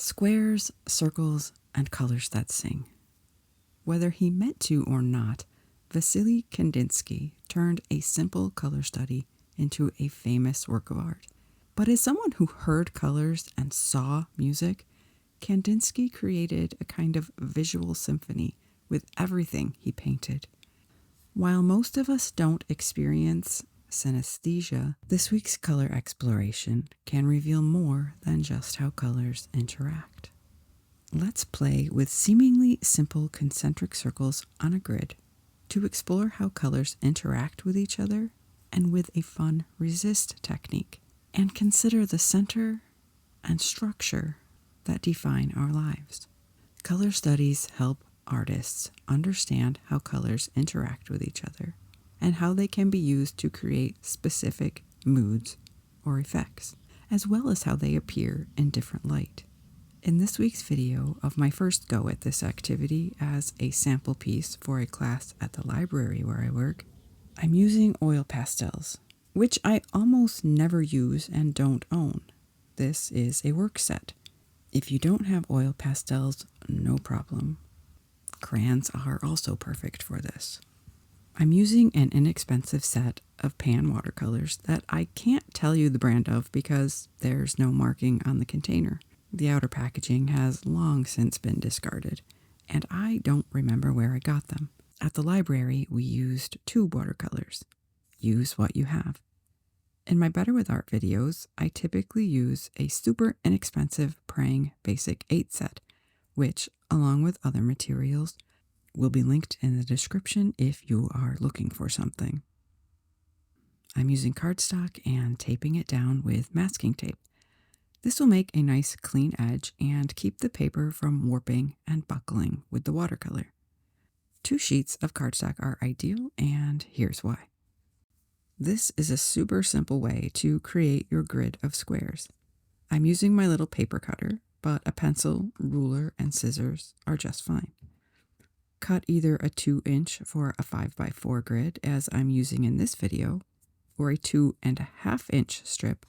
Squares, circles, and colors that sing. Whether he meant to or not, Wassily Kandinsky turned a simple color study into a famous work of art. But as someone who heard colors and saw music, Kandinsky created a kind of visual symphony with everything he painted. While most of us don't experience synesthesia, this week's color exploration can reveal more than just how colors interact. Let's play with seemingly simple concentric circles on a grid to explore how colors interact with each other and with a fun resist technique, and consider the center and structure that define our lives. Color studies help artists understand how colors interact with each other and how they can be used to create specific moods or effects, as well as how they appear in different light. In this week's video of my first go at this activity as a sample piece for a class at the library where I work, I'm using oil pastels, which I almost never use and don't own. This is a work set. If you don't have oil pastels, no problem. Crayons are also perfect for this. I'm using an inexpensive set of pan watercolors that I can't tell you the brand of because there's no marking on the container. The outer packaging has long since been discarded, and I don't remember where I got them. At the library, we used tube watercolors. Use what you have. In my Better With Art videos, I typically use a super inexpensive Prang Basic 8 set, which, along with other materials, will be linked in the description if you are looking for something. I'm using cardstock and taping it down with masking tape. This will make a nice clean edge and keep the paper from warping and buckling with the watercolor. 2 sheets of cardstock are ideal, and here's why. This is a super simple way to create your grid of squares. I'm using my little paper cutter, but a pencil, ruler, and scissors are just fine. Cut either a 2-inch for a 5x4 grid, as I'm using in this video, or a 2.5-inch strip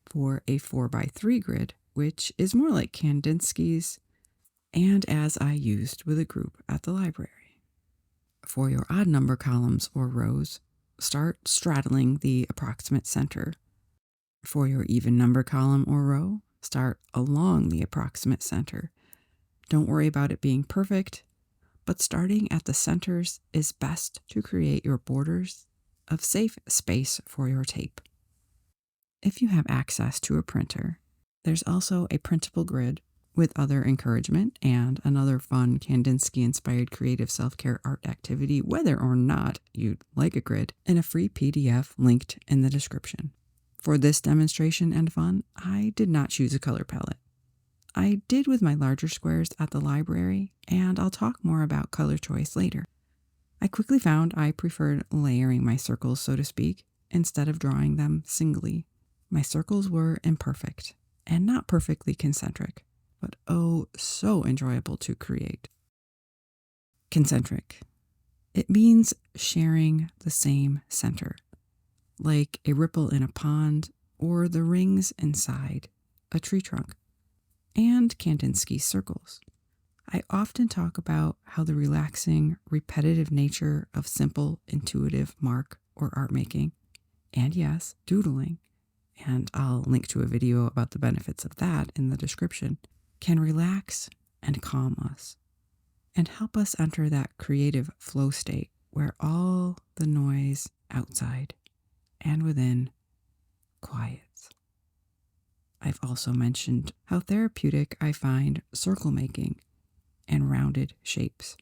for a 4x3 grid, which is more like Kandinsky's, and as I used with a group at the library. For your odd number columns or rows, start straddling the approximate center. For your even number column or row, start along the approximate center. Don't worry about it being perfect, but starting at the centers is best to create your borders of safe space for your tape. If you have access to a printer, there's also a printable grid with other encouragement and another fun Kandinsky-inspired creative self-care art activity, whether or not you'd like a grid, and a free PDF linked in the description. For this demonstration and fun, I did not choose a color palette. I did with my larger squares at the library, and I'll talk more about color choice later. I quickly found I preferred layering my circles, so to speak, instead of drawing them singly. My circles were imperfect and not perfectly concentric, but oh, so enjoyable to create. Concentric. It means sharing the same center, like a ripple in a pond or the rings inside a tree trunk. And Kandinsky circles. I often talk about how the relaxing, repetitive nature of simple, intuitive mark or art making, and yes, doodling, and I'll link to a video about the benefits of that in the description, can relax and calm us and help us enter that creative flow state where all the noise outside and within quiets. I've also mentioned how therapeutic I find circle making and rounded shapes,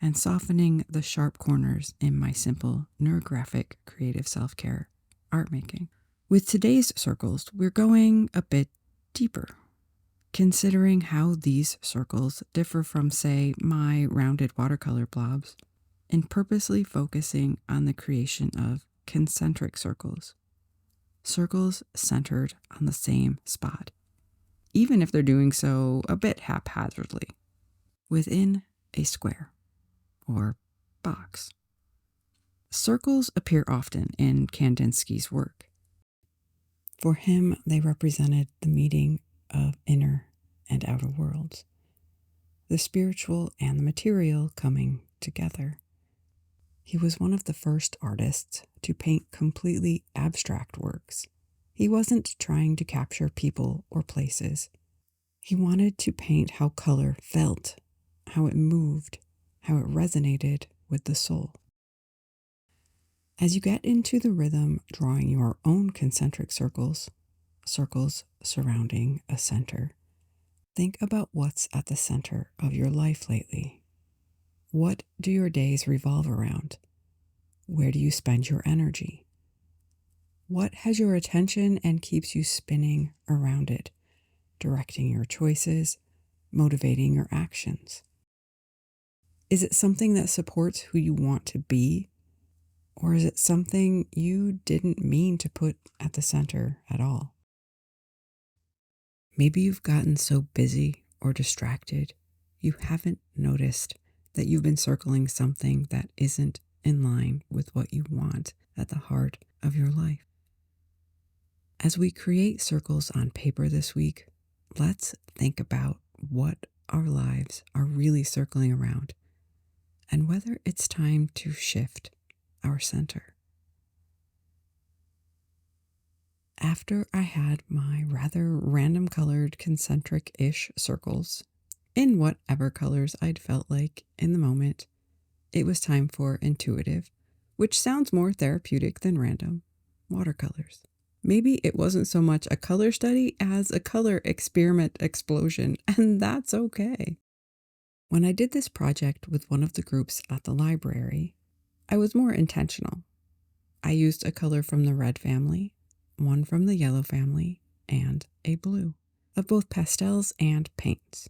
and softening the sharp corners in my simple neurographic creative self-care art making. With today's circles, we're going a bit deeper, considering how these circles differ from, say, my rounded watercolor blobs, in purposely focusing on the creation of concentric circles. Circles centered on the same spot, even if they're doing so a bit haphazardly, within a square or box. Circles appear often in Kandinsky's work. For him, they represented the meeting of inner and outer worlds, the spiritual and the material coming together. He was one of the first artists to paint completely abstract works. He wasn't trying to capture people or places. He wanted to paint how color felt, how it moved, how it resonated with the soul. As you get into the rhythm, drawing your own concentric circles, circles surrounding a center, think about what's at the center of your life lately. What do your days revolve around? Where do you spend your energy? What has your attention and keeps you spinning around it, directing your choices, motivating your actions? Is it something that supports who you want to be? Or is it something you didn't mean to put at the center at all? Maybe you've gotten so busy or distracted, you haven't noticed that you've been circling something that isn't in line with what you want at the heart of your life. As we create circles on paper this week, let's think about what our lives are really circling around and whether it's time to shift our center. After I had my rather random colored concentric-ish circles, in whatever colors I'd felt like in the moment, it was time for intuitive, which sounds more therapeutic than random, watercolors. Maybe it wasn't so much a color study as a color experiment explosion, and that's okay. When I did this project with one of the groups at the library, I was more intentional. I used a color from the red family, one from the yellow family, and a blue, of both pastels and paints.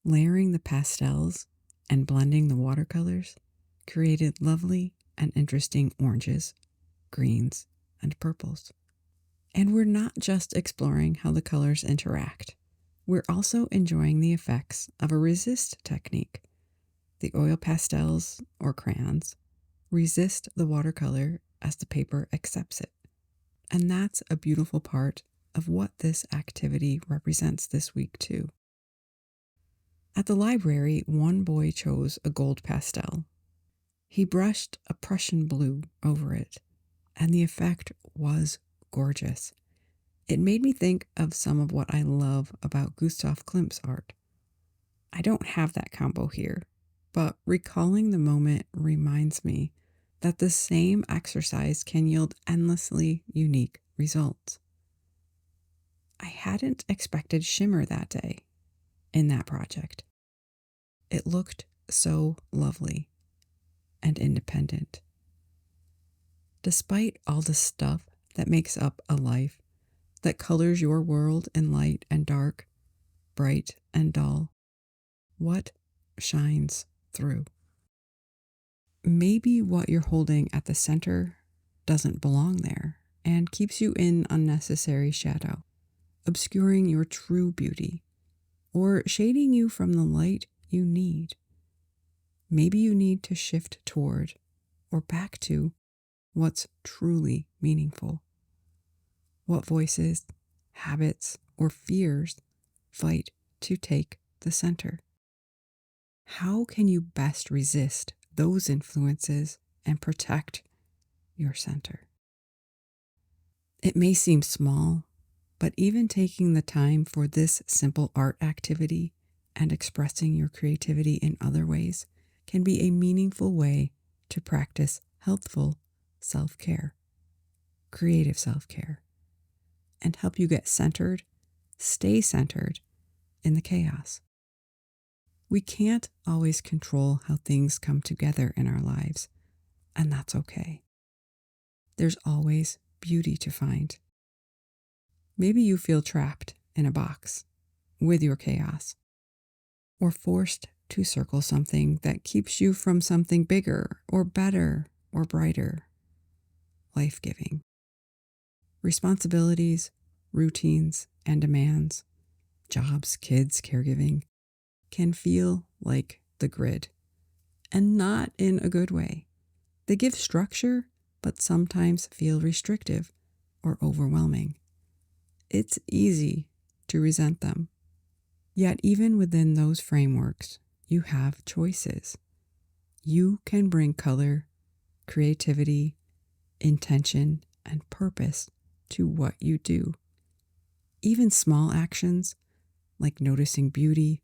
Layering the pastels and blending the watercolors created lovely and interesting oranges, greens, and purples. And we're not just exploring how the colors interact. We're also enjoying the effects of a resist technique. The oil pastels, or crayons, resist the watercolor as the paper accepts it. And that's a beautiful part of what this activity represents this week too. At the library, one boy chose a gold pastel. He brushed a Prussian blue over it, and the effect was gorgeous. It made me think of some of what I love about Gustav Klimt's art. I don't have that combo here, but recalling the moment reminds me that the same exercise can yield endlessly unique results. I hadn't expected shimmer that day in that project. It looked so lovely and independent. Despite all the stuff that makes up a life, that colors your world in light and dark, bright and dull, what shines through? Maybe what you're holding at the center doesn't belong there and keeps you in unnecessary shadow, obscuring your true beauty, or shading you from the light you need. Maybe you need to shift toward or back to what's truly meaningful. What voices, habits, or fears fight to take the center? How can you best resist those influences and protect your center? It may seem small, but even taking the time for this simple art activity and expressing your creativity in other ways can be a meaningful way to practice healthful self-care, creative self-care, and help you get centered, stay centered in the chaos. We can't always control how things come together in our lives, and that's okay. There's always beauty to find. Maybe you feel trapped in a box with your chaos, or forced to circle something that keeps you from something bigger or better or brighter, life-giving. Responsibilities, routines, and demands, jobs, kids, caregiving, can feel like the grid, and not in a good way. They give structure, but sometimes feel restrictive or overwhelming. It's easy to resent them. Yet even within those frameworks, you have choices. You can bring color, creativity, intention, and purpose to what you do. Even small actions like noticing beauty,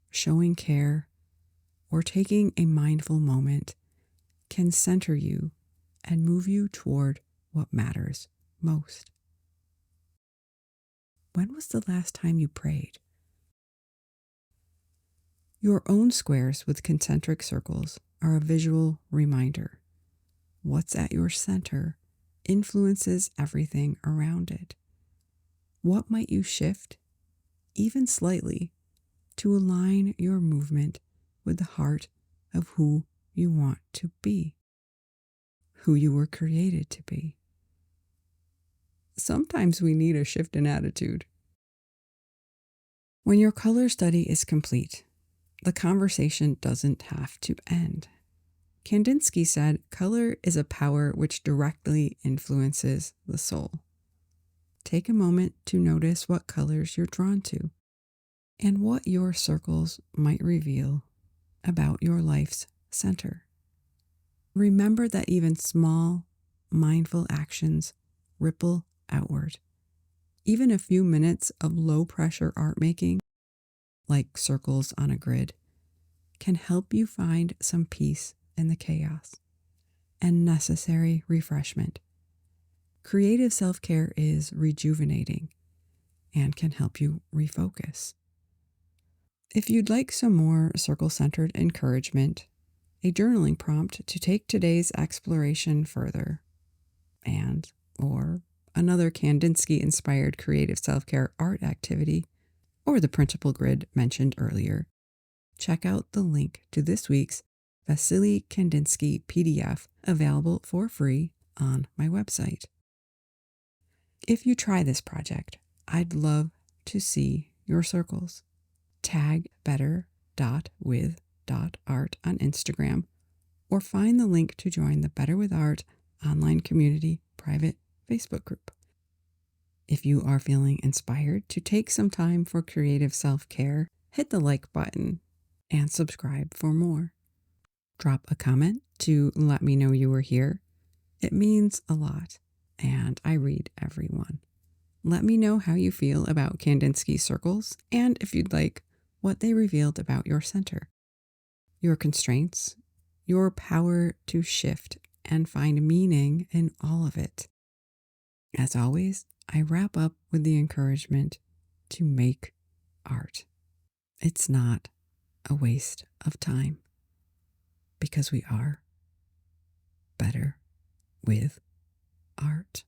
showing care, or taking a mindful moment can center you and move you toward what matters most. When was the last time you prayed? Your own squares with concentric circles are a visual reminder. What's at your center influences everything around it. What might you shift, even slightly, to align your movement with the heart of who you want to be, who you were created to be? Sometimes we need a shift in attitude. When your color study is complete, the conversation doesn't have to end. Kandinsky said, "Color is a power which directly influences the soul." Take a moment to notice what colors you're drawn to and what your circles might reveal about your life's center. Remember that even small, mindful actions ripple outward. Even a few minutes of low-pressure art making, like circles on a grid, can help you find some peace in the chaos and necessary refreshment. Creative self-care is rejuvenating and can help you refocus. If you'd like some more circle-centered encouragement, a journaling prompt to take today's exploration further, or another Kandinsky-inspired creative self-care art activity, or the printable grid mentioned earlier, check out the link to this week's Wassily Kandinsky PDF available for free on my website. If you try this project, I'd love to see your circles. Tag better.with.art on Instagram, or find the link to join the Better with Art online community private Facebook group. If you are feeling inspired to take some time for creative self-care, hit the like button and subscribe for more. Drop a comment to let me know you were here. It means a lot, and I read every one. Let me know how you feel about Kandinsky circles, and if you'd like, what they revealed about your center, your constraints, your power to shift and find meaning in all of it. As always, I wrap up with the encouragement to make art. It's not a waste of time, because we are better with art.